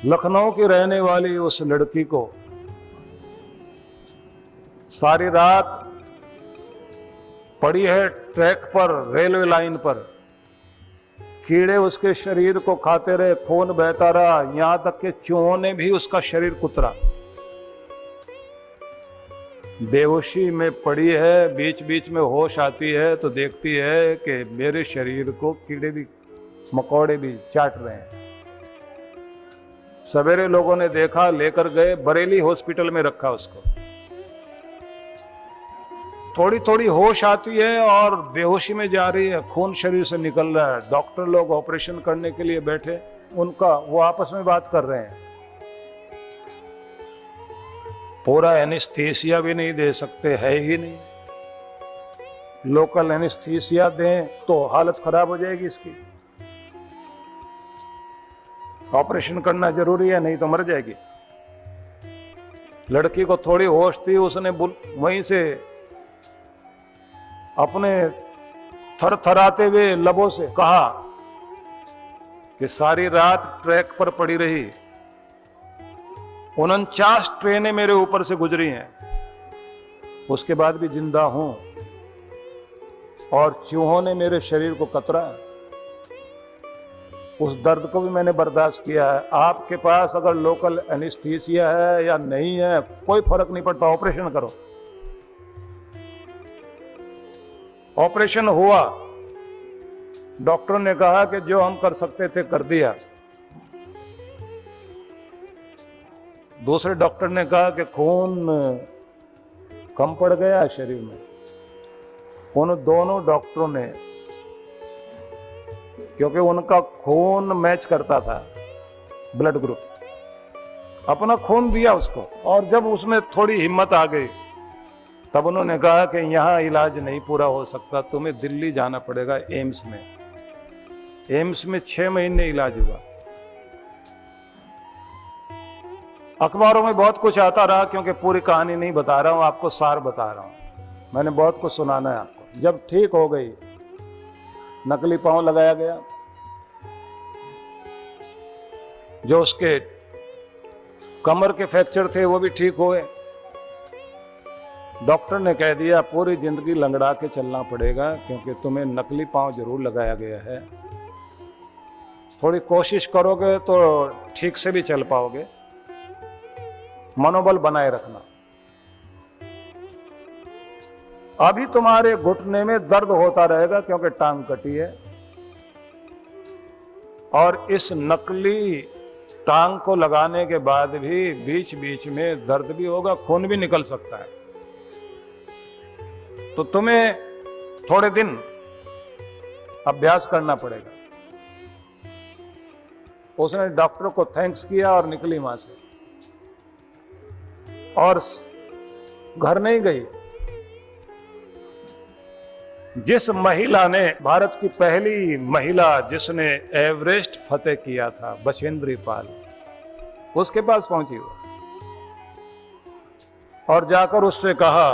लखनऊ की रहने वाली उस लड़की को सारी रात पड़ी है ट्रैक पर, रेलवे लाइन पर। कीड़े उसके शरीर को खाते रहे, खून बहता रहा, यहां तक कि चूहों ने भी उसका शरीर कुतरा। बेहोशी में पड़ी है, बीच बीच में होश आती है तो देखती है कि मेरे शरीर को कीड़े भी मकोड़े भी चाट रहे हैं। सवेरे लोगों ने देखा, लेकर गए, बरेली हॉस्पिटल में रखा उसको। थोड़ी थोड़ी होश आती है और बेहोशी में जा रही है, खून शरीर से निकल रहा है। डॉक्टर लोग ऑपरेशन करने के लिए बैठे, वो आपस में बात कर रहे हैं। पूरा एनेस्थीसिया भी नहीं दे सकते, है ही नहीं। लोकल एनेस्थीसिया दें तो हालत खराब हो जाएगी इसकी। ऑपरेशन करना जरूरी है, नहीं तो मर जाएगी। लड़की को थोड़ी होश थी, उसने वहीं से अपने थरथराते हुए लबों से कहा कि सारी रात ट्रैक पर पड़ी रही, 49 ट्रेनें मेरे ऊपर से गुजरी हैं, उसके बाद भी जिंदा हूं और चूहों ने मेरे शरीर को कतरा। उस दर्द को भी मैंने बर्दाश्त किया है। आपके पास अगर लोकल एनेस्थीसिया है या नहीं है, कोई फर्क नहीं पड़ता, ऑपरेशन करो। ऑपरेशन हुआ। डॉक्टर ने कहा कि जो हम कर सकते थे कर दिया। दूसरे डॉक्टर ने कहा कि खून कम पड़ गया शरीर में। उन दोनों डॉक्टरों ने, क्योंकि उनका खून मैच करता था, ब्लड ग्रुप, अपना खून दिया उसको। और जब उसमें थोड़ी हिम्मत आ गई तब उन्होंने कहा कि यहाँ इलाज नहीं पूरा हो सकता, तुम्हें दिल्ली जाना पड़ेगा, एम्स में। एम्स में 6 महीने इलाज हुआ। अखबारों में बहुत कुछ आता रहा, क्योंकि पूरी कहानी नहीं बता रहा हूं, आपको सार बता रहा हूं। मैंने बहुत कुछ सुनाना है आपको। जब ठीक हो गई, नकली पांव लगाया गया, जो उसके कमर के फ्रैक्चर थे वो भी ठीक हुए। डॉक्टर ने कह दिया पूरी जिंदगी लंगड़ा के चलना पड़ेगा, क्योंकि तुम्हें नकली पांव जरूर लगाया गया है। थोड़ी कोशिश करोगे तो ठीक से भी चल पाओगे, मनोबल बनाए रखना। अभी तुम्हारे घुटने में दर्द होता रहेगा क्योंकि टांग कटी है, और इस नकली टांग को लगाने के बाद भी बीच बीच में दर्द भी होगा, खून भी निकल सकता है। तो तुम्हें थोड़े दिन अभ्यास करना पड़ेगा। उसने डॉक्टर को थैंक्स किया और निकली वहां से, और घर नहीं गई। जिस महिला ने, भारत की पहली महिला जिसने एवरेस्ट फतेह किया था, बछेंद्री पाल, उसके पास पहुंची वो और जाकर उससे कहा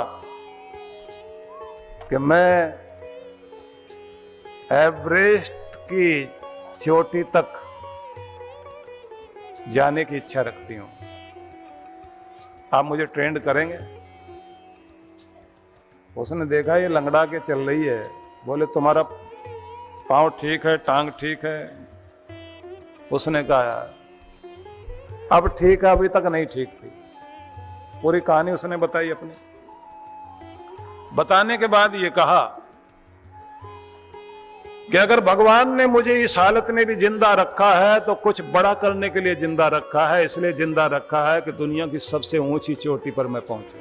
कि मैं एवरेस्ट की चोटी तक जाने की इच्छा रखती हूं, आप मुझे ट्रेंड करेंगे? उसने देखा ये लंगड़ा के चल रही है, बोले तुम्हारा पांव ठीक है, टांग ठीक है? उसने कहा अब ठीक है, अभी तक नहीं ठीक थी। पूरी कहानी उसने बताई अपनी। बताने के बाद ये कहा कि अगर भगवान ने मुझे इस हालत में भी जिंदा रखा है तो कुछ बड़ा करने के लिए जिंदा रखा है, इसलिए जिंदा रखा है कि दुनिया की सबसे ऊंची चोटी पर मैं पहुंचूं।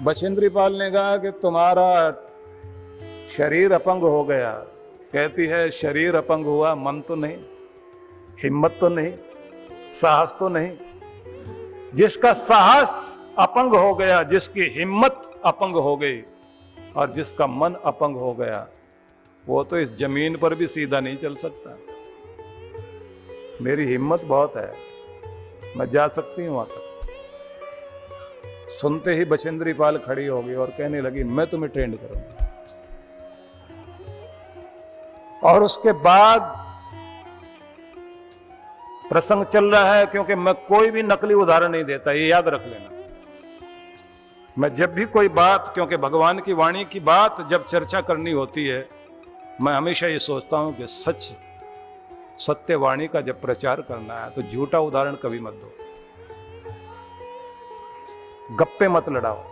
बछेंद्री पाल ने कहा कि तुम्हारा शरीर अपंग हो गया। कहती है शरीर अपंग हुआ, मन तो नहीं, हिम्मत तो नहीं, साहस तो नहीं। जिसका साहस अपंग हो गया, जिसकी हिम्मत अपंग हो गई और जिसका मन अपंग हो गया, वो तो इस जमीन पर भी सीधा नहीं चल सकता। मेरी हिम्मत बहुत है, मैं जा सकती हूं वहां तक। सुनते ही बछेंद्री पाल खड़ी हो गई और कहने लगी मैं तुम्हें ट्रेंड करूंगी। और उसके बाद प्रसंग चल रहा है, क्योंकि मैं कोई भी नकली उदाहरण नहीं देता, ये याद रख लेना। मैं जब भी कोई बात, क्योंकि भगवान की वाणी की बात जब चर्चा करनी होती है, मैं हमेशा ये सोचता हूं कि सच सत्य वाणी का जब प्रचार करना है तो झूठा उदाहरण कभी मत दो, गप्पे मत लड़ाओ,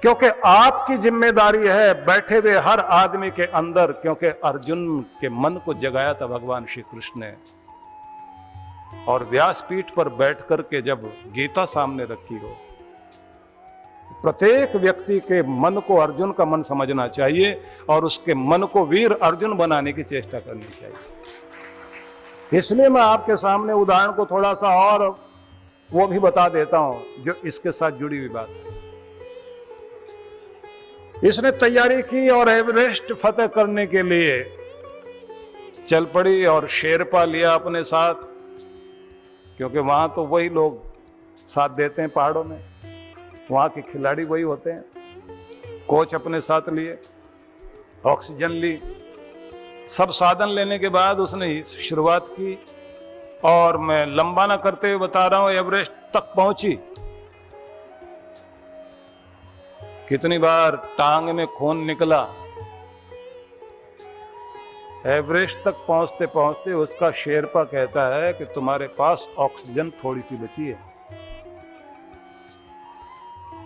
क्योंकि आपकी जिम्मेदारी है बैठे हुए हर आदमी के अंदर, क्योंकि अर्जुन के मन को जगाया था भगवान श्री कृष्ण ने, और व्यासपीठ पर बैठ करके जब गीता सामने रखी हो, प्रत्येक व्यक्ति के मन को अर्जुन का मन समझना चाहिए और उसके मन को वीर अर्जुन बनाने की चेष्टा करनी चाहिए। इसलिए मैं आपके सामने उदाहरण को थोड़ा सा और वो भी बता देता हूं जो इसके साथ जुड़ी हुई बात है। इसने तैयारी की और एवरेस्ट फतेह करने के लिए चल पड़ी और शेरपा लिया अपने साथ, क्योंकि वहां तो वही लोग साथ देते हैं पहाड़ों में, वहां के खिलाड़ी वही होते हैं। कोच अपने साथ लिए, ऑक्सीजन ली, सब साधन लेने के बाद उसने शुरुआत की, और मैं लंबा ना करते हुए बता रहा हूं, एवरेस्ट तक पहुंची। कितनी बार टांग में खून निकला। एवरेस्ट तक पहुंचते पहुंचते उसका शेरपा कहता है कि तुम्हारे पास ऑक्सीजन थोड़ी सी बची है,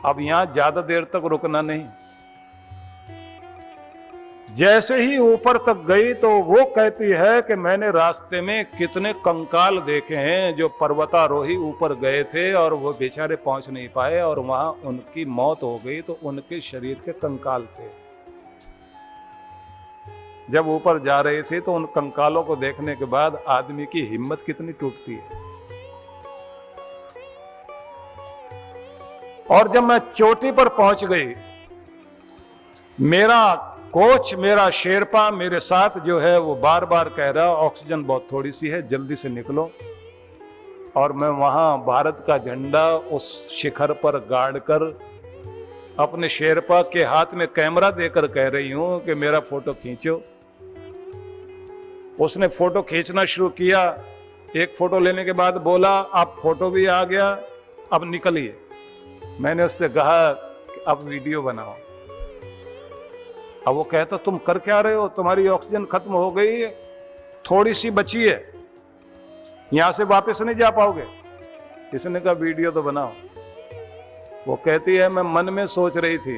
अब यहां ज्यादा देर तक रुकना नहीं। जैसे ही ऊपर तक गई तो वो कहती है कि मैंने रास्ते में कितने कंकाल देखे हैं जो पर्वतारोही ऊपर गए थे और वो बेचारे पहुंच नहीं पाए और वहां उनकी मौत हो गई, तो उनके शरीर के कंकाल थे। जब ऊपर जा रहे थे तो उन कंकालों को देखने के बाद आदमी की हिम्मत कितनी टूटती है। और जब मैं चोटी पर पहुंच गई, मेरा कोच, मेरा शेरपा मेरे साथ जो है वो बार बार कह रहा ऑक्सीजन बहुत थोड़ी सी है, जल्दी से निकलो। और मैं वहां भारत का झंडा उस शिखर पर गाड़ कर अपने शेरपा के हाथ में कैमरा देकर कह रही हूं कि मेरा फोटो खींचो। उसने फोटो खींचना शुरू किया। एक फोटो लेने के बाद बोला अब फोटो भी आ गया, अब निकलिए। मैंने उससे कहा कि अब वीडियो बनाओ। अब वो कहता तुम कर क्या रहे हो, तुम्हारी ऑक्सीजन खत्म हो गई, थोड़ी सी बची है, यहां से वापस नहीं जा पाओगे। इसने कहा वीडियो तो बनाओ। वो कहती है मैं मन में सोच रही थी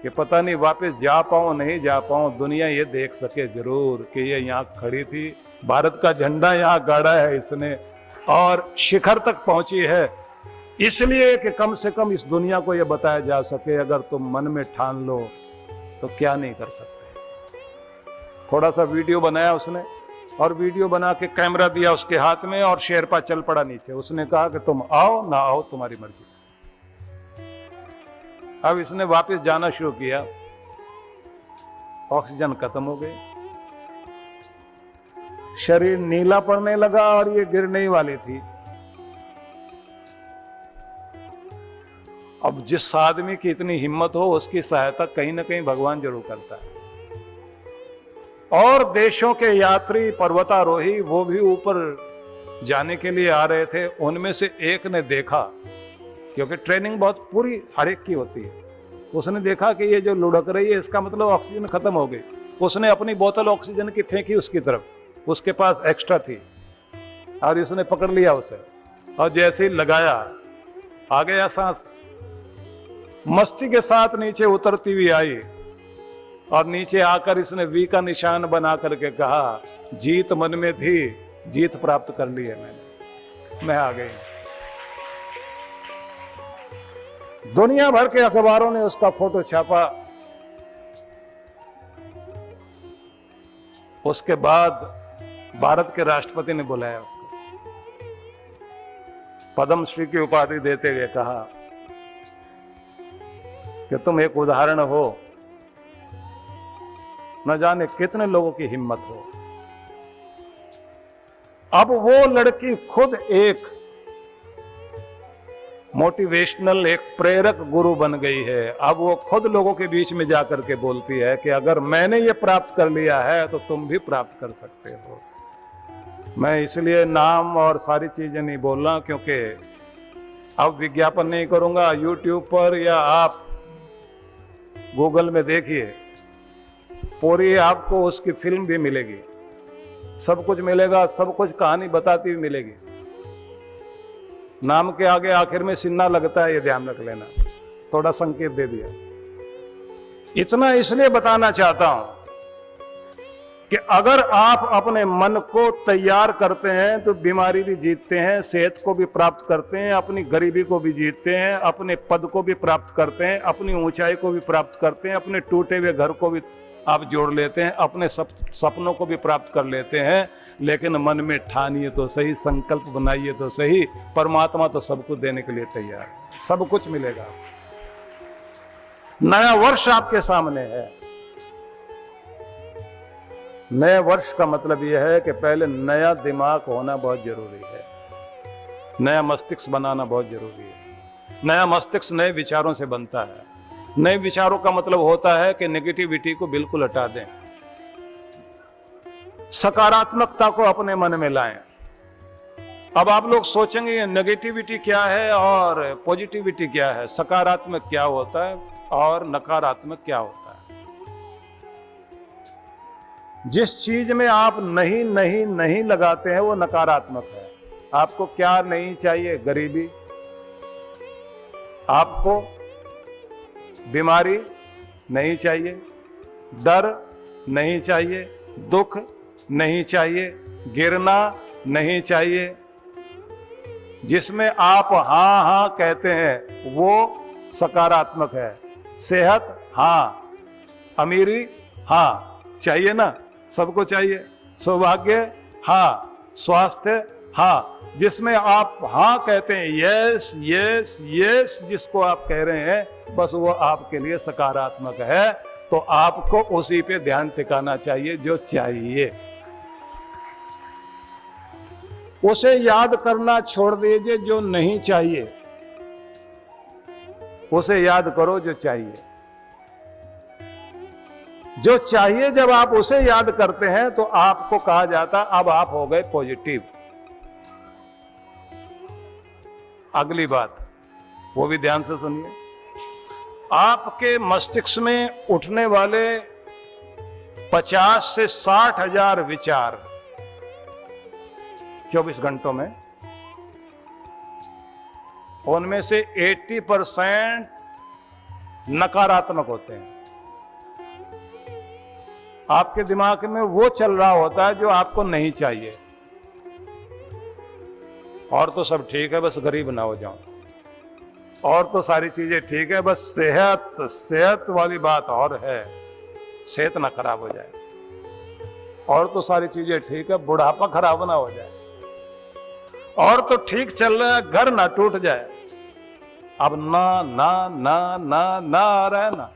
कि पता नहीं वापस जा पाऊं नहीं जा पाऊं, दुनिया ये देख सके जरूर कि ये यहाँ खड़ी थी, भारत का झंडा यहाँ गाड़ा है इसने और शिखर तक पहुंची है, इसलिए कि कम से कम इस दुनिया को ये बताया जा सके अगर तुम मन में ठान लो तो क्या नहीं कर सकते। थोड़ा सा वीडियो बनाया उसने और वीडियो बना के कैमरा दिया उसके हाथ में और शेरपा चल पड़ा नीचे। उसने कहा कि तुम आओ ना आओ तुम्हारी मर्जी। अब इसने वापस जाना शुरू किया, ऑक्सीजन खत्म हो गई, शरीर नीला पड़ने लगा और ये गिरने ही वाली थी। अब जिस आदमी की इतनी हिम्मत हो उसकी सहायता कहीं ना कहीं भगवान जरूर करता है। और देशों के यात्री पर्वतारोही वो भी ऊपर जाने के लिए आ रहे थे। उनमें से एक ने देखा, क्योंकि ट्रेनिंग बहुत पूरी हर एक की होती है, उसने देखा कि ये जो लुढ़क रही है इसका मतलब ऑक्सीजन खत्म हो गई। उसने अपनी बोतल ऑक्सीजन की फेंकी उसकी तरफ, उसके पास एक्स्ट्रा थी और इसने पकड़ लिया उसे और जैसे ही लगाया आ गया सांस, मस्ती के साथ नीचे उतरती हुई आई और नीचे आकर इसने वी का निशान बना करके कहा जीत मन में थी, जीत प्राप्त कर ली है मैंने, मैं आ गई। दुनिया भर के अखबारों ने उसका फोटो छापा। उसके बाद भारत के राष्ट्रपति ने बुलाया उसको, पद्मश्री की उपाधि देते हुए कहा कि तुम एक उदाहरण हो, न जाने कितने लोगों की हिम्मत हो। अब वो लड़की खुद एक मोटिवेशनल, एक प्रेरक गुरु बन गई है। अब वो खुद लोगों के बीच में जाकर के बोलती है कि अगर मैंने ये प्राप्त कर लिया है तो तुम भी प्राप्त कर सकते हो। मैं इसलिए नाम और सारी चीजें नहीं बोल रहा क्योंकि अब विज्ञापन नहीं करूंगा। यूट्यूब पर या आप गूगल में देखिए, पूरी आपको उसकी फिल्म भी मिलेगी, सब कुछ मिलेगा, सब कुछ कहानी बताती हुई मिलेगी। नाम के आगे आखिर में सिन्ना लगता है, ये ध्यान रख लेना। थोड़ा संकेत दे दिया। इतना इसलिए बताना चाहता हूं कि अगर आप अपने मन को तैयार करते हैं तो बीमारी भी जीतते हैं, सेहत को भी प्राप्त करते हैं, अपनी गरीबी को भी जीतते हैं, अपने पद को भी प्राप्त करते हैं, अपनी ऊंचाई को भी प्राप्त करते हैं, अपने टूटे हुए घर को भी आप जोड़ लेते हैं, अपने सपनों को भी प्राप्त कर लेते हैं। लेकिन मन में ठानिए तो सही, संकल्प बनाइए तो सही। परमात्मा तो सब कुछ देने के लिए तैयार है, सब कुछ मिलेगा। नया वर्ष आपके सामने है। नए वर्ष का मतलब यह है कि पहले नया दिमाग होना बहुत जरूरी है, नया मस्तिष्क बनाना बहुत जरूरी है। नया मस्तिष्क नए विचारों से बनता है। नए विचारों का मतलब होता है कि नेगेटिविटी को बिल्कुल हटा दें, सकारात्मकता को अपने मन में लाएं। अब आप लोग सोचेंगे नेगेटिविटी क्या है और पॉजिटिविटी क्या है, सकारात्मक क्या होता है और नकारात्मक क्या होता है। जिस चीज में आप नहीं नहीं नहीं लगाते हैं वो नकारात्मक है। आपको क्या नहीं चाहिए? गरीबी, आपको बीमारी नहीं चाहिए, डर नहीं चाहिए, दुख नहीं चाहिए, गिरना नहीं चाहिए। जिसमें आप हाँ हाँ कहते हैं वो सकारात्मक है। सेहत हाँ, अमीरी हाँ, चाहिए ना, सबको चाहिए। सौभाग्य हाँ, स्वास्थ्य हाँ। जिसमें आप हाँ कहते हैं, यस यस यस, जिसको आप कह रहे हैं बस वो आपके लिए सकारात्मक है। तो आपको उसी पे ध्यान टिकाना चाहिए जो चाहिए। उसे याद करना छोड़ दीजिए जो नहीं चाहिए, उसे याद करो जो चाहिए। जो चाहिए जब आप उसे याद करते हैं तो आपको कहा जाता अब आप हो गए पॉजिटिव। अगली बात वो भी ध्यान से सुनिए। आपके मस्तिष्क में उठने वाले 50 से 60 हजार विचार 24 घंटों में, उनमें से 80% नकारात्मक होते हैं। आपके दिमाग में वो चल रहा होता है जो आपको नहीं चाहिए। और तो सब ठीक है, बस गरीब ना हो जाऊं, और तो सारी चीजें ठीक है, बस सेहत वाली बात और है, सेहत ना खराब हो जाए। और तो सारी चीजें ठीक है, बुढ़ापा खराब ना हो जाए। और तो ठीक चल रहा है, घर ना टूट जाए। अब ना ना ना ना ना आ रहा है ना।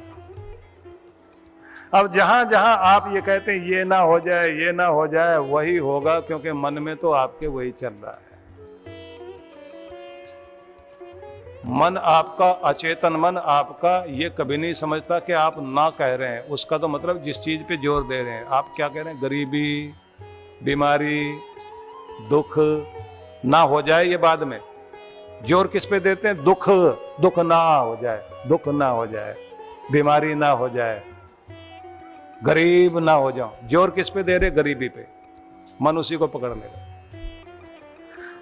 अब जहां जहां आप ये कहते हैं ये ना हो जाए, ये ना हो जाए, वही होगा, क्योंकि मन में तो आपके वही चल रहा है। मन आपका, अचेतन मन आपका ये कभी नहीं समझता कि आप ना कह रहे हैं। उसका तो मतलब जिस चीज पे जोर दे रहे हैं। आप क्या कह रहे हैं? गरीबी, बीमारी, दुख ना हो जाए, ये बाद में। जोर किस पे देते हैं? दुख, दुख ना हो जाए, दुख ना हो जाए, बीमारी ना हो जाए, गरीब ना हो जाओ। जोर किस पे दे रहे? गरीबी पे। मन उसी को पकड़ लेगा।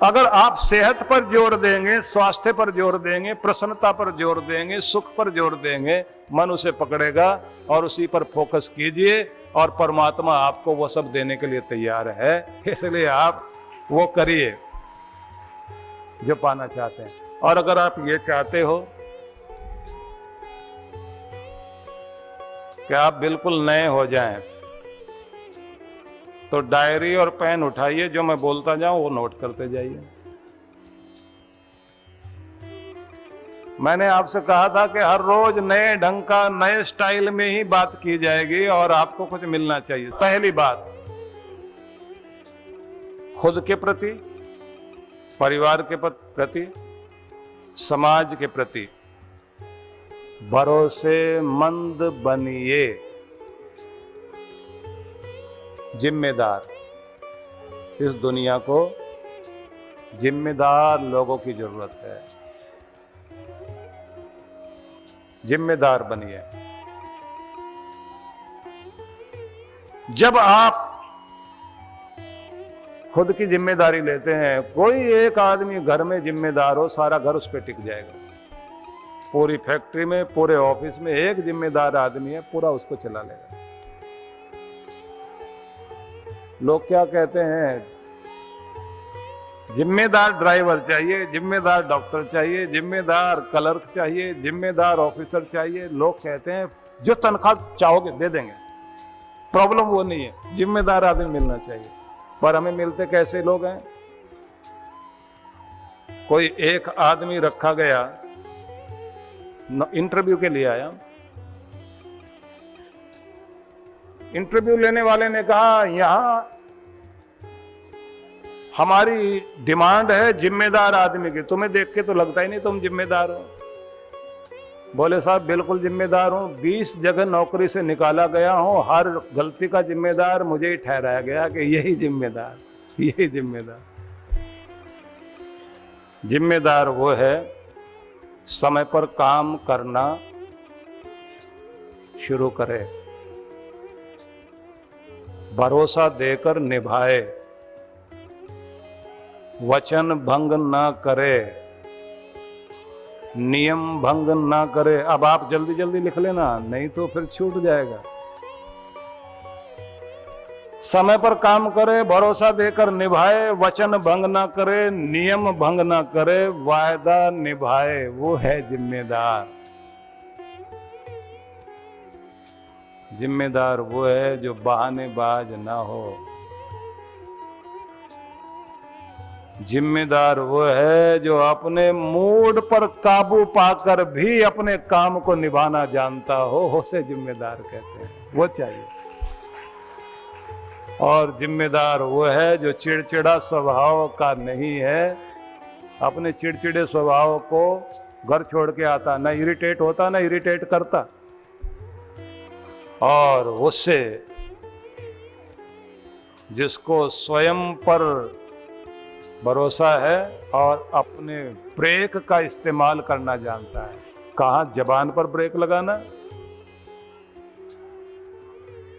अगर आप सेहत पर जोर देंगे, स्वास्थ्य पर जोर देंगे, प्रसन्नता पर जोर देंगे, सुख पर जोर देंगे, मन उसे पकड़ेगा और उसी पर फोकस कीजिए और परमात्मा आपको वो सब देने के लिए तैयार है। इसलिए आप वो करिए जो पाना चाहते हैं। और अगर आप ये चाहते हो कि आप बिल्कुल नए हो जाएं, तो डायरी और पेन उठाइए, जो मैं बोलता जाऊं वो नोट करते जाइए। मैंने आपसे कहा था कि हर रोज नए ढंग का, नए स्टाइल में ही बात की जाएगी और आपको कुछ मिलना चाहिए। पहली बात, खुद के प्रति, परिवार के प्रति, समाज के प्रति भरोसेमंद बनिए, जिम्मेदार। इस दुनिया को जिम्मेदार लोगों की जरूरत है। जिम्मेदार बनिए। जब आप खुद की जिम्मेदारी लेते हैं, कोई एक आदमी घर में जिम्मेदार हो, सारा घर उस पर टिक जाएगा। पूरी फैक्ट्री में, पूरे ऑफिस में एक जिम्मेदार आदमी है, पूरा उसको चला लेगा। लोग क्या कहते हैं, जिम्मेदार ड्राइवर चाहिए, जिम्मेदार डॉक्टर चाहिए, जिम्मेदार क्लर्क चाहिए, जिम्मेदार ऑफिसर चाहिए। लोग कहते हैं जो तनख्वाह चाहोगे दे देंगे, प्रॉब्लम वो नहीं है, जिम्मेदार आदमी मिलना चाहिए। पर हमें मिलते कैसे लोग हैं? कोई एक आदमी रखा गया, इंटरव्यू के लिए आया। इंटरव्यू लेने वाले ने कहा, यहां हमारी डिमांड है जिम्मेदार आदमी की, तुम्हें देख के तो लगता ही नहीं तुम जिम्मेदार हो। बोले साहब बिल्कुल जिम्मेदार हूं, 20 जगह नौकरी से निकाला गया हूं, हर गलती का जिम्मेदार मुझे ही ठहराया गया कि यही जिम्मेदार, यही जिम्मेदार। जिम्मेदार वो है समय पर काम करना शुरू करे, भरोसा देकर निभाए, वचन भंग ना करे, नियम भंग ना करे। अब आप जल्दी जल्दी लिख लेना, नहीं तो फिर छूट जाएगा। समय पर काम करे, भरोसा देकर निभाए, वचन भंग ना करे, नियम भंग ना करे, वायदा निभाए, वो है जिम्मेदार। जिम्मेदार वो है जो बहानेबाज ना हो। जिम्मेदार वो है जो अपने मूड पर काबू पाकर भी अपने काम को निभाना जानता हो, उसे जिम्मेदार कहते हैं। वो चाहिए। और जिम्मेदार वो है जो चिड़चिड़ा स्वभाव का नहीं है, अपने चिड़चिड़े स्वभाव को घर छोड़ के आता, ना इरिटेट होता ना इरिटेट करता। और उससे जिसको स्वयं पर भरोसा है और अपने ब्रेक का इस्तेमाल करना जानता है। कहाँ जबान पर ब्रेक लगाना,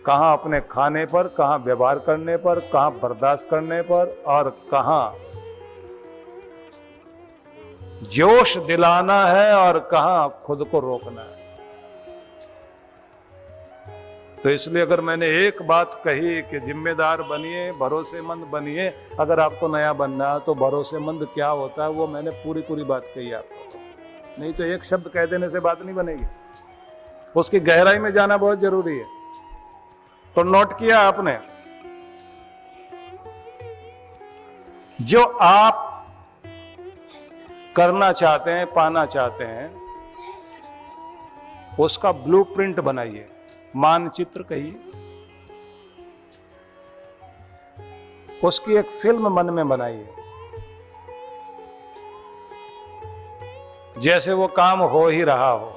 कहाँ अपने खाने पर, कहाँ व्यवहार करने पर, कहाँ बर्दाश्त करने पर, और कहाँ जोश दिलाना है और कहाँ खुद को रोकना है। तो इसलिए अगर मैंने एक बात कही कि जिम्मेदार बनिए, भरोसेमंद बनिए, अगर आपको नया बनना है तो भरोसेमंद क्या होता है वो मैंने पूरी बात कही आपको। नहीं तो एक शब्द कह देने से बात नहीं बनेगी, उसकी गहराई में जाना बहुत जरूरी है। तो नोट किया आपने, जो आप करना चाहते हैं, पाना चाहते हैं, उसका ब्लूप्रिंट बनाइए, मानचित्र कहिए, उसकी एक फिल्म मन में बनाइए। जैसे वो काम हो ही रहा हो।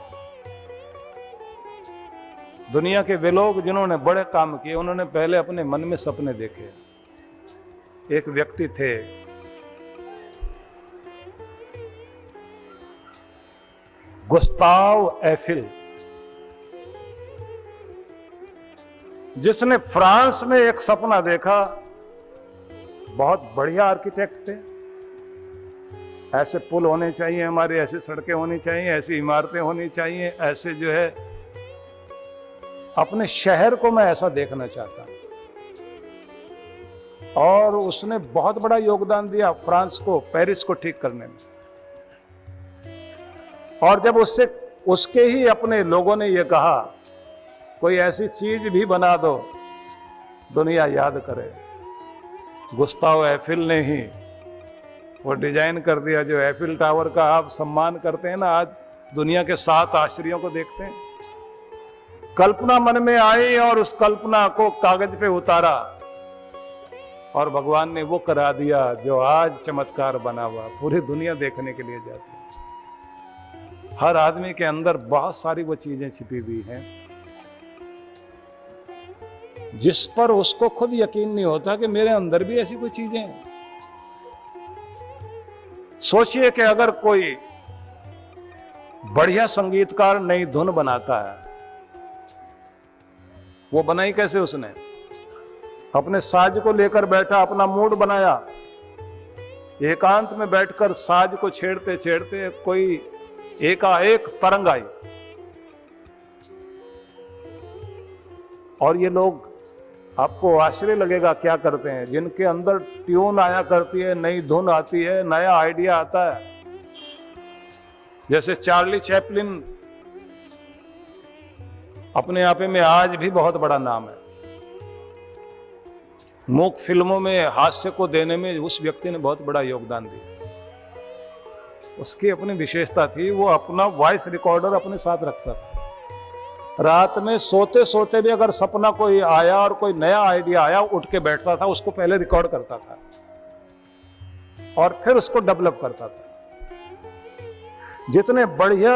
दुनिया के वे लोग जिन्होंने बड़े काम किए, उन्होंने पहले अपने मन में सपने देखे। एक व्यक्ति थे, गुस्ताव एफिल, जिसने फ्रांस में एक सपना देखा। बहुत बढ़िया आर्किटेक्ट थे। ऐसे पुल होने चाहिए हमारे, ऐसी सड़कें होनी चाहिए, ऐसी इमारतें होनी चाहिए, ऐसे जो है अपने शहर को मैं ऐसा देखना चाहता हूं। और उसने बहुत बड़ा योगदान दिया फ्रांस को, पेरिस को ठीक करने में। और जब उसके ही अपने लोगों ने यह कहा कोई ऐसी चीज भी बना दो दुनिया याद करे, गुस्ताव एफिल ने ही वो डिजाइन कर दिया जो एफिल टावर का आप सम्मान करते हैं ना, आज दुनिया के 7 आश्चर्यों को देखते हैं। कल्पना मन में आई और उस कल्पना को कागज पे उतारा और भगवान ने वो करा दिया जो आज चमत्कार बना हुआ, पूरी दुनिया देखने के लिए जाती है। हर आदमी के अंदर बहुत सारी वो चीजें छिपी हुई हैं। जिस पर उसको खुद यकीन नहीं होता कि मेरे अंदर भी ऐसी कोई चीजें हैं। सोचिए कि अगर कोई बढ़िया संगीतकार नई धुन बनाता है, वो बनाई कैसे उसने? अपने साज को लेकर बैठा, अपना मूड बनाया, एकांत में बैठकर साज को छेड़ते छेड़ते कोई एकाएक तरंग आई। और ये लोग, आपको आश्चर्य लगेगा क्या करते हैं, जिनके अंदर ट्यून आया करती है, नई धुन आती है, नया आइडिया आता है। जैसे चार्ली चैपलिन अपने आप में आज भी बहुत बड़ा नाम है। मूक फिल्मों में हास्य को देने में उस व्यक्ति ने बहुत बड़ा योगदान दिया। उसकी अपनी विशेषता थी, वो अपना वॉइस रिकॉर्डर अपने साथ रखता था। रात में सोते सोते भी अगर सपना कोई आया और कोई नया आइडिया आया, उठ के बैठता था, उसको पहले रिकॉर्ड करता था और फिर उसको डेवलप करता था। जितने बढ़िया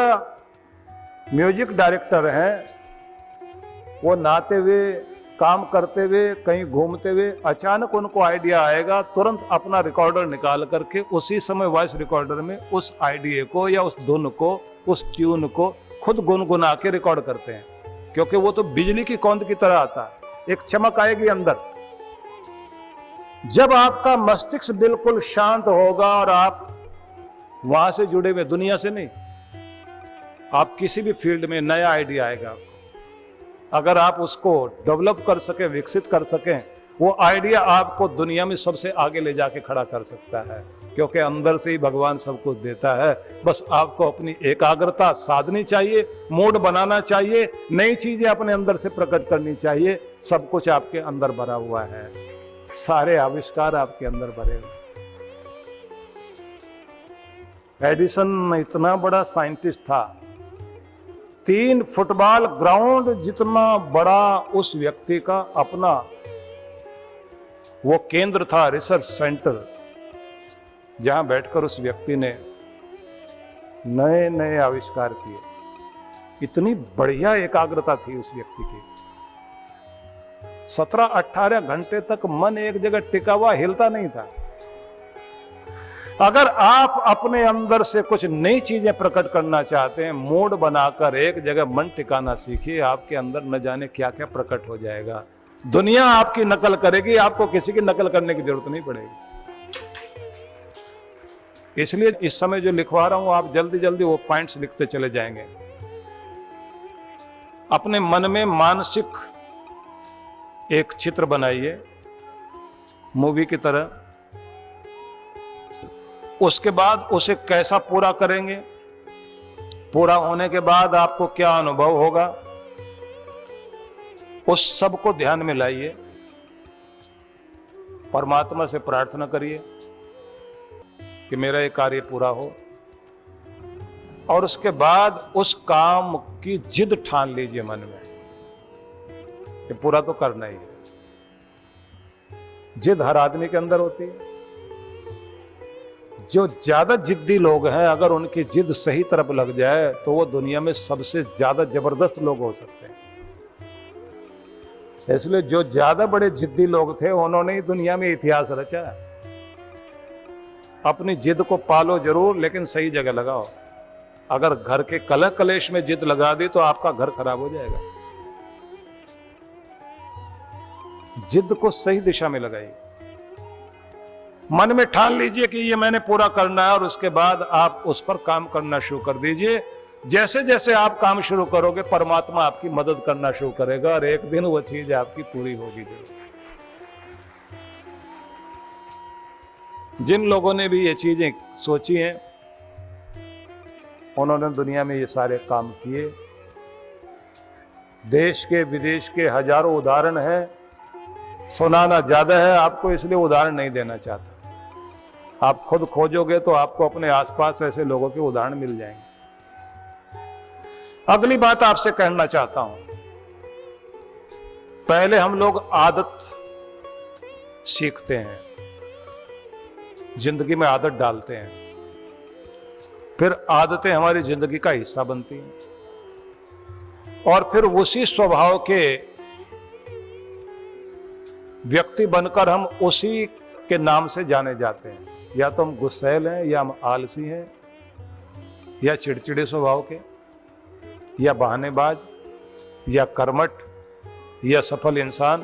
म्यूजिक डायरेक्टर हैं, वो नहाते हुए, काम करते हुए, कहीं घूमते हुए अचानक उनको आइडिया आएगा, तुरंत अपना रिकॉर्डर निकाल करके उसी समय वॉइस रिकॉर्डर में उस आइडिया को या उस धुन को, उस ट्यून को खुद गुनगुना के रिकॉर्ड करते हैं। क्योंकि वो तो बिजली की कौंध की तरह आता है, एक चमक आएगी अंदर। जब आपका मस्तिष्क बिल्कुल शांत होगा और आप वहां से जुड़े हुए, दुनिया से नहीं, आप किसी भी फील्ड में नया आइडिया आएगा, अगर आप उसको डेवलप कर सके, विकसित कर सकें, वो आइडिया आपको दुनिया में सबसे आगे ले जाके खड़ा कर सकता है। क्योंकि अंदर से ही भगवान सब कुछ देता है, बस आपको अपनी एकाग्रता साधनी चाहिए, मूड बनाना चाहिए, नई चीजें अपने अंदर से प्रकट करनी चाहिए। सब कुछ आपके अंदर भरा हुआ है, सारे आविष्कार आपके अंदर भरे हुए। एडिसन इतना बड़ा साइंटिस्ट था, 3 फुटबॉल ग्राउंड जितना बड़ा उस व्यक्ति का अपना वो केंद्र था, रिसर्च सेंटर, जहां बैठकर उस व्यक्ति ने नए नए आविष्कार किए। इतनी बढ़िया एकाग्रता थी उस व्यक्ति की। 17-18 घंटे तक मन एक जगह टिका हुआ, हिलता नहीं था। अगर आप अपने अंदर से कुछ नई चीजें प्रकट करना चाहते हैं, मूड बनाकर एक जगह मन टिकाना सीखिए, आपके अंदर न जाने क्या क्या प्रकट हो जाएगा। दुनिया आपकी नकल करेगी, आपको किसी की नकल करने की जरूरत नहीं पड़ेगी। इसलिए इस समय जो लिखवा रहा हूं, आप जल्दी जल्दी वो पॉइंट्स लिखते चले जाएंगे। अपने मन में मानसिक एक चित्र बनाइए, मूवी की तरह। उसके बाद उसे कैसा पूरा करेंगे, पूरा होने के बाद आपको क्या अनुभव होगा, उस सब को ध्यान में लाइए। परमात्मा से प्रार्थना करिए कि मेरा ये कार्य पूरा हो, और उसके बाद उस काम की जिद ठान लीजिए मन में कि पूरा तो करना ही है। जिद हर आदमी के अंदर होती है। जो ज्यादा जिद्दी लोग हैं, अगर उनकी जिद सही तरफ लग जाए तो वो दुनिया में सबसे ज्यादा जबरदस्त लोग हो सकते हैं। इसलिए जो ज्यादा बड़े जिद्दी लोग थे, उन्होंने ही दुनिया में इतिहास रचा। अपनी जिद को पालो जरूर, लेकिन सही जगह लगाओ। अगर घर के कलह कलेश में जिद लगा दी तो आपका घर खराब हो जाएगा। जिद को सही दिशा में लगाइए। मन में ठान लीजिए कि ये मैंने पूरा करना है, और उसके बाद आप उस पर काम करना शुरू कर दीजिए। जैसे जैसे आप काम शुरू करोगे, परमात्मा आपकी मदद करना शुरू करेगा, और एक दिन वो चीज आपकी पूरी होगी जरूर। जिन लोगों ने भी ये चीजें सोची हैं, उन्होंने दुनिया में ये सारे काम किए। देश के विदेश के हजारों उदाहरण हैं। सुनाना ज्यादा है आपको, इसलिए उदाहरण नहीं देना चाहता। आप खुद खोजोगे तो आपको अपने आसपास ऐसे लोगों के उदाहरण मिल जाएंगे। अगली बात आपसे कहना चाहता हूं, पहले हम लोग आदत सीखते हैं, जिंदगी में आदत डालते हैं, फिर आदतें हमारी जिंदगी का हिस्सा बनती हैं, और फिर उसी स्वभाव के व्यक्ति बनकर हम उसी के नाम से जाने जाते हैं। या तो हम गुस्सैल हैं, या हम आलसी हैं, या चिड़चिड़े स्वभाव के, या बहानेबाज, या कर्मठ, या सफल इंसान।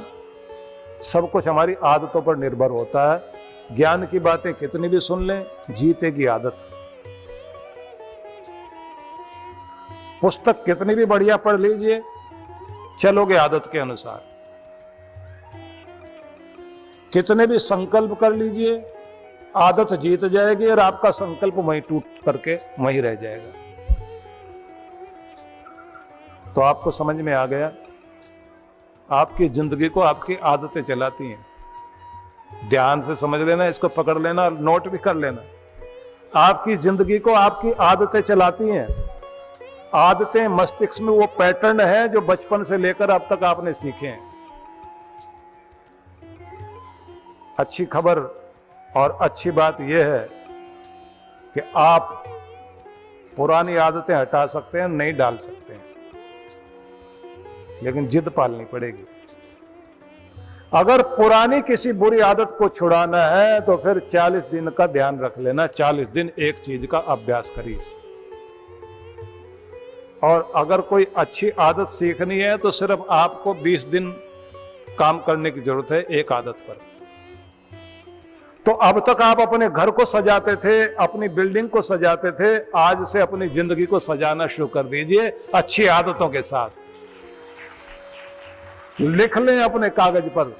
सब कुछ हमारी आदतों पर निर्भर होता है। ज्ञान की बातें कितनी भी सुन लें, जीते की आदत। पुस्तक कितनी भी बढ़िया पढ़ लीजिए, चलोगे आदत के अनुसार। कितने भी संकल्प कर लीजिए, आदत जीत जाएगी और आपका संकल्प वहीं टूट करके वहीं रह जाएगा। तो आपको समझ में आ गया, आपकी जिंदगी को आपकी आदतें चलाती हैं। ध्यान से समझ लेना, इसको पकड़ लेना, नोट भी कर लेना। आपकी जिंदगी को आपकी आदतें चलाती हैं। आदतें मस्तिष्क में वो पैटर्न है जो बचपन से लेकर अब तक आपने सीखे हैं। अच्छी खबर और अच्छी बात यह है कि आप पुरानी आदतें हटा सकते हैं, नहीं डाल सकते हैं, लेकिन जिद पालनी पड़ेगी। अगर पुरानी किसी बुरी आदत को छुड़ाना है तो फिर 40 दिन का ध्यान रख लेना। 40 दिन एक चीज का अभ्यास करिए। और अगर कोई अच्छी आदत सीखनी है तो सिर्फ आपको 20 दिन काम करने की जरूरत है एक आदत पर। तो अब तक आप अपने घर को सजाते थे, अपनी बिल्डिंग को सजाते थे, आज से अपनी जिंदगी को सजाना शुरू कर दीजिए अच्छी आदतों के साथ। लिख लें अपने कागज पर,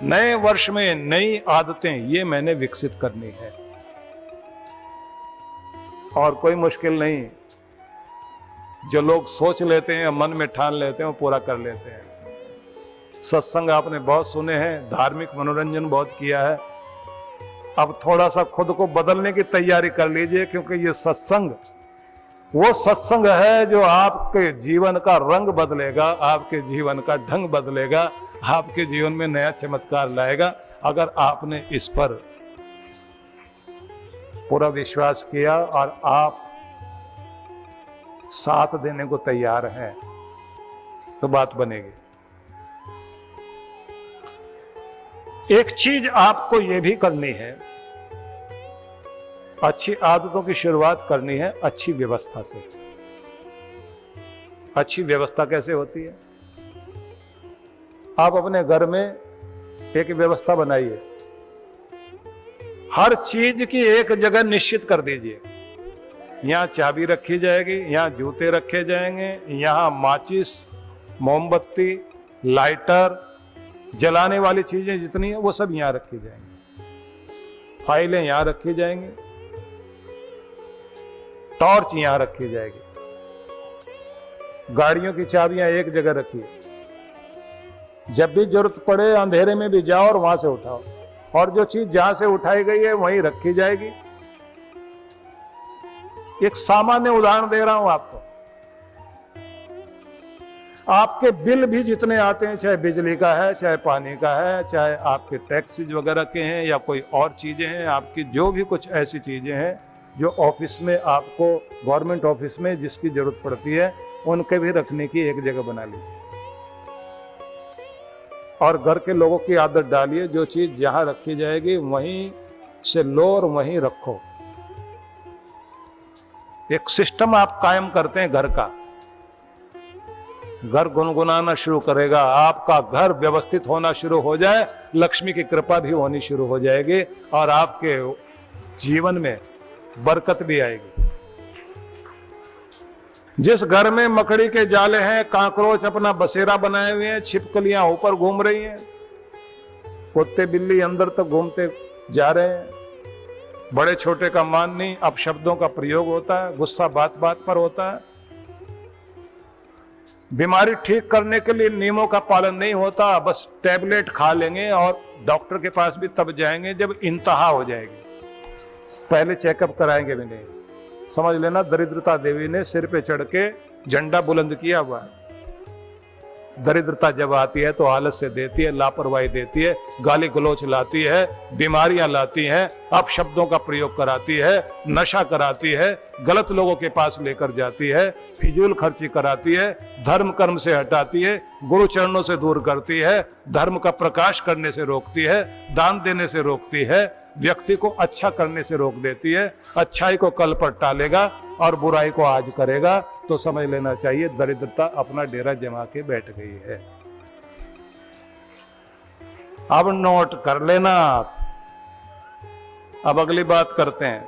नए वर्ष में नई आदतें ये मैंने विकसित करनी है। और कोई मुश्किल नहीं, जो लोग सोच लेते हैं, मन में ठान लेते हैं, वो पूरा कर लेते हैं। सत्संग आपने बहुत सुने हैं, धार्मिक मनोरंजन बहुत किया है। अब थोड़ा सा खुद को बदलने की तैयारी कर लीजिए, क्योंकि ये सत्संग वो सत्संग है जो आपके जीवन का रंग बदलेगा, आपके जीवन का ढंग बदलेगा, आपके जीवन में नया चमत्कार लाएगा। अगर आपने इस पर पूरा विश्वास किया और आप साथ देने को तैयार हैं तो बात बनेगी। एक चीज आपको यह भी करनी है, अच्छी आदतों की शुरुआत करनी है अच्छी व्यवस्था से। अच्छी व्यवस्था कैसे होती है? आप अपने घर में एक व्यवस्था बनाइए, हर चीज की एक जगह निश्चित कर दीजिए। यहां चाबी रखी जाएगी, यहां जूते रखे जाएंगे, यहां माचिस, मोमबत्ती, लाइटर, जलाने वाली चीजें जितनी है वो सब यहां रखी जाएंगी। फाइलें यहां रखी जाएंगी, टॉर्च यहां रखी जाएगी, गाड़ियों की चाबियां एक जगह रखिए। जब भी जरूरत पड़े अंधेरे में भी जाओ और वहां से उठाओ, और जो चीज जहां से उठाई गई है वहीं रखी जाएगी। एक सामान्य उदाहरण दे रहा हूं आपको। आपके बिल भी जितने आते हैं, चाहे बिजली का है, चाहे पानी का है, चाहे आपके टैक्सेज वगैरह के हैं या कोई और चीजें हैं, आपकी जो भी कुछ ऐसी चीजें हैं जो ऑफिस में आपको, गवर्नमेंट ऑफिस में जिसकी जरूरत पड़ती है, उनके भी रखने की एक जगह बना लीजिए। और घर के लोगों की आदत डालिए, जो चीज जहां रखी जाएगी वहीं से लो और वहीं रखो। एक सिस्टम आप कायम करते हैं घर का, घर गुनगुनाना शुरू करेगा। आपका घर व्यवस्थित होना शुरू हो जाए, लक्ष्मी की कृपा भी होनी शुरू हो जाएगी और आपके जीवन में बरकत भी आएगी। जिस घर में मकड़ी के जाले हैं, काकरोच अपना बसेरा बनाए हुए हैं, छिपकलियां ऊपर घूम रही हैं, कुत्ते बिल्ली अंदर तक घूमते जा रहे हैं, बड़े छोटे का मान नहीं, अपशब्दों का प्रयोग होता है, गुस्सा बात बात पर होता है, बीमारी ठीक करने के लिए नियमों का पालन नहीं होता, बस टैबलेट खा लेंगे और डॉक्टर के पास भी तब जाएंगे जब इंतहा हो जाएगी, पहले चेकअप कराएंगे भी नहीं। समझ लेना, दरिद्रता देवी ने सिर पे चढ़ के झंडा बुलंद किया हुआ है। दरिद्रता जब आती है तो आलस से देती है, लापरवाही देती है, गाली गलौच लाती है, बीमारियां लाती है, अपशब्दों का प्रयोग कराती है, नशा कराती है, गलत लोगों के पास लेकर जाती है, फिजूल खर्ची कराती है, धर्म कर्म से हटाती है, गुरु चरणों से दूर करती है, धर्म का प्रकाश करने से रोकती है, दान देने से रोकती है, व्यक्ति को अच्छा करने से रोक देती है। अच्छाई को कल पर टालेगा और बुराई को आज करेगा तो समझ लेना चाहिए दरिद्रता अपना डेरा जमा के बैठ गई है। अब नोट कर लेना आप। अब अगली बात करते हैं।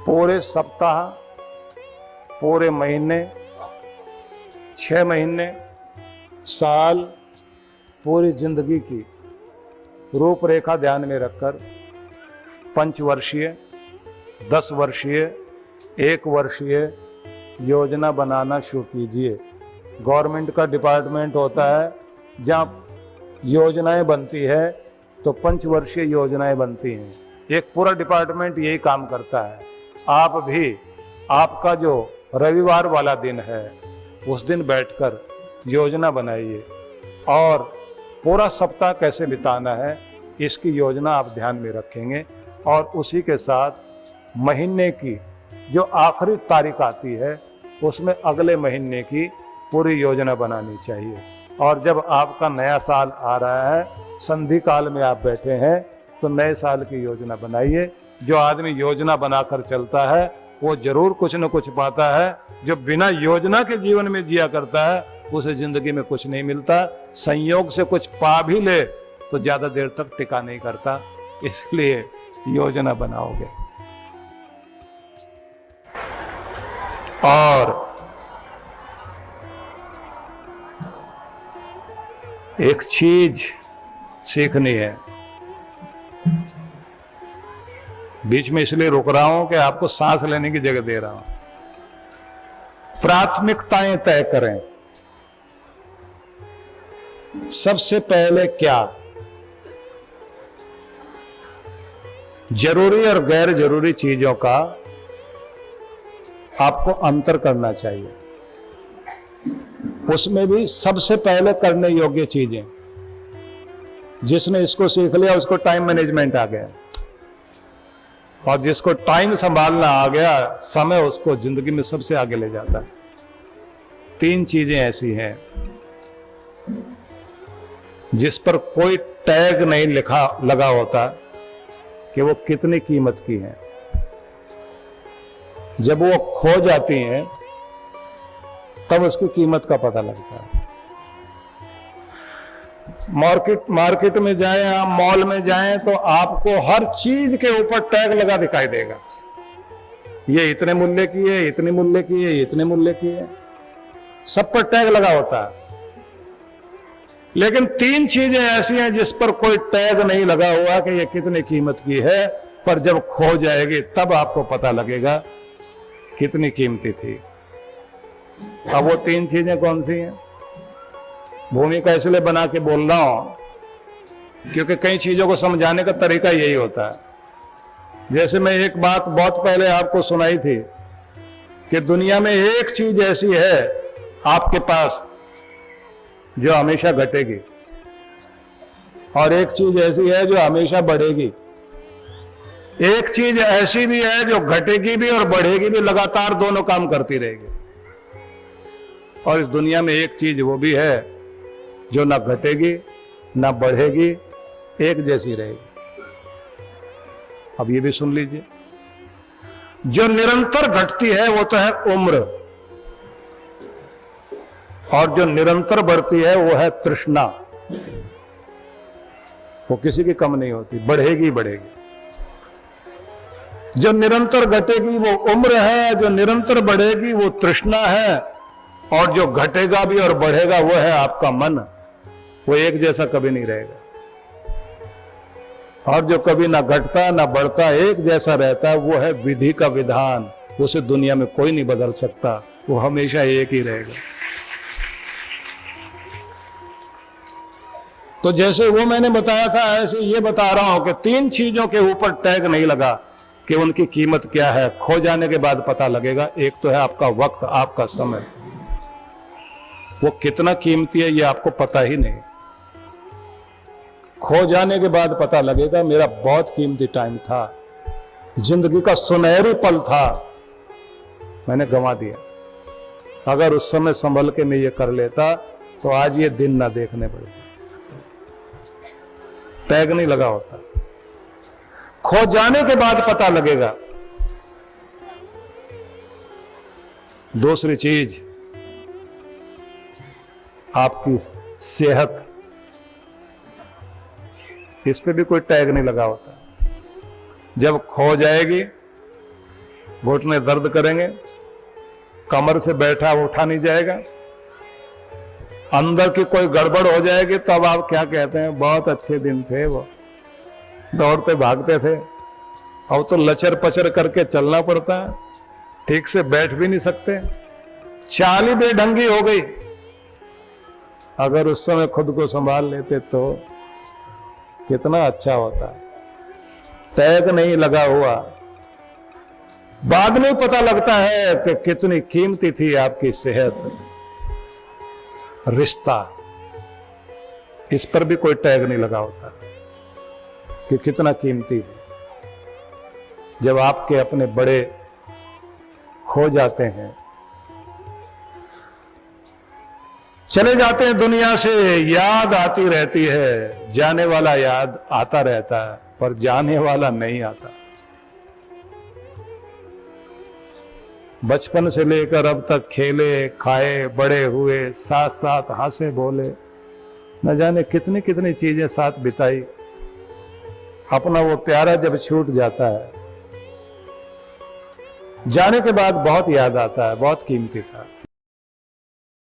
पूरे सप्ताह, पूरे महीने, 6 महीने, साल, पूरी जिंदगी की रूपरेखा ध्यान में रखकर 5 वर्षीय, 10 वर्षीय, 1 वर्षीय योजना बनाना शुरू कीजिए। गवर्नमेंट का डिपार्टमेंट होता है जहाँ योजनाएं बनती है तो 5 वर्षीय योजनाएं बनती हैं। एक पूरा डिपार्टमेंट यही काम करता है। आप भी, आपका जो रविवार वाला दिन है उस दिन बैठकर योजना बनाइए और पूरा सप्ताह कैसे बिताना है इसकी योजना आप ध्यान में रखेंगे और उसी के साथ महीने की जो आखिरी तारीख आती है उसमें अगले महीने की पूरी योजना बनानी चाहिए। और जब आपका नया साल आ रहा है, संधि काल में आप बैठे हैं, तो नए साल की योजना बनाइए। जो आदमी योजना बनाकर चलता है वो जरूर कुछ न कुछ पाता है। जो बिना योजना के जीवन में जिया करता है उसे जिंदगी में कुछ नहीं मिलता। संयोग से कुछ पा भी ले तो ज्यादा देर तक टिका नहीं करता। इसलिए योजना बनाओगे। और एक चीज सीखनी है, बीच में इसलिए रुक रहा हूं कि आपको सांस लेने की जगह दे रहा हूं। प्राथमिकताएं तय करें। सबसे पहले क्या जरूरी और गैर जरूरी चीजों का आपको अंतर करना चाहिए। उसमें भी सबसे पहले करने योग्य चीजें। जिसने इसको सीख लिया उसको टाइम मैनेजमेंट आ गया, और जिसको टाइम संभालना आ गया, समय उसको जिंदगी में सबसे आगे ले जाता है। 3 चीजें ऐसी हैं जिस पर कोई टैग नहीं लगा होता कि वो कितनी कीमत की है। जब वो खो जाती हैं तब उसकी कीमत का पता लगता है। मार्केट में जाएं, आप मॉल में जाएं तो आपको हर चीज के ऊपर टैग लगा दिखाई देगा। ये इतने मूल्य की है, इतने मूल्य की है, इतने मूल्य की है, सब पर टैग लगा होता है। लेकिन 3 चीजें ऐसी हैं जिस पर कोई टैग नहीं लगा हुआ कि ये कितनी कीमत की है, पर जब खो जाएगी तब आपको पता लगेगा कितनी कीमती थी। अब वो 3 चीजें कौन सी हैं? भूमिका इसलिए बना के बोल रहा हूं क्योंकि कई चीजों को समझाने का तरीका यही होता है। जैसे मैं एक बात बहुत पहले आपको सुनाई थी कि दुनिया में एक चीज ऐसी है आपके पास जो हमेशा घटेगी, और एक चीज ऐसी है जो हमेशा बढ़ेगी। एक चीज ऐसी भी है जो घटेगी भी और बढ़ेगी भी, लगातार दोनों काम करती रहेगी। और इस दुनिया में एक चीज वो भी है जो ना घटेगी ना बढ़ेगी, एक जैसी रहेगी। अब ये भी सुन लीजिए। जो निरंतर घटती है वो तो है उम्र, और जो निरंतर बढ़ती है वो है तृष्णा। वो किसी की कम नहीं होती, बढ़ेगी बढ़ेगी। जो निरंतर घटेगी वो उम्र है, जो निरंतर बढ़ेगी वो तृष्णा है, और जो घटेगा भी और बढ़ेगा वो है आपका मन। वो एक जैसा कभी नहीं रहेगा। और जो कभी ना घटता ना बढ़ता, एक जैसा रहता है, वो है विधि का विधान। उसे दुनिया में कोई नहीं बदल सकता, वो हमेशा एक ही रहेगा। तो जैसे वो मैंने बताया था, ऐसे ये बता रहा हूं कि 3 चीजों के ऊपर टैग नहीं लगा कि उनकी कीमत क्या है। खो जाने के बाद पता लगेगा। एक तो है आपका वक्त, आपका समय। वो कितना कीमती है ये आपको पता ही नहीं। खो जाने के बाद पता लगेगा मेरा बहुत कीमती टाइम था। जिंदगी का सुनहरी पल था, मैंने गंवा दिया। अगर उस समय संभल के मैं ये कर लेता तो आज ये दिन ना देखने पड़ते, टैग नहीं लगा होता। खो जाने के बाद पता लगेगा। दूसरी चीज, आपकी सेहत, इस पे भी कोई टैग नहीं लगा होता। जब खो जाएगी, घुटने दर्द करेंगे, कमर से बैठा उठा नहीं जाएगा, अंदर की कोई गड़बड़ हो जाएगी, तब आप क्या कहते हैं, बहुत अच्छे दिन थे, वो दौड़ते भागते थे। अब तो लचर पचर करके चलना पड़ता है, ठीक से बैठ भी नहीं सकते, चाल ही बेढंगी हो गई। अगर उस समय खुद को संभाल लेते तो कितना अच्छा होता। टैग नहीं लगा हुआ, बाद में पता लगता है कि कितनी कीमती थी आपकी सेहत, रिश्ता, इस पर भी कोई टैग नहीं लगा होता कि कितना कीमती है। जब आपके अपने बड़े खो जाते हैं, चले जाते हैं दुनिया से, याद आती रहती है, जाने वाला याद आता रहता है, पर जाने वाला नहीं आता। बचपन से लेकर अब तक खेले खाए बड़े हुए, साथ साथ हंसे बोले, न जाने कितनी कितनी चीजें साथ बिताई। अपना वो प्यारा जब छूट जाता है, जाने के बाद बहुत याद आता है, बहुत कीमती था।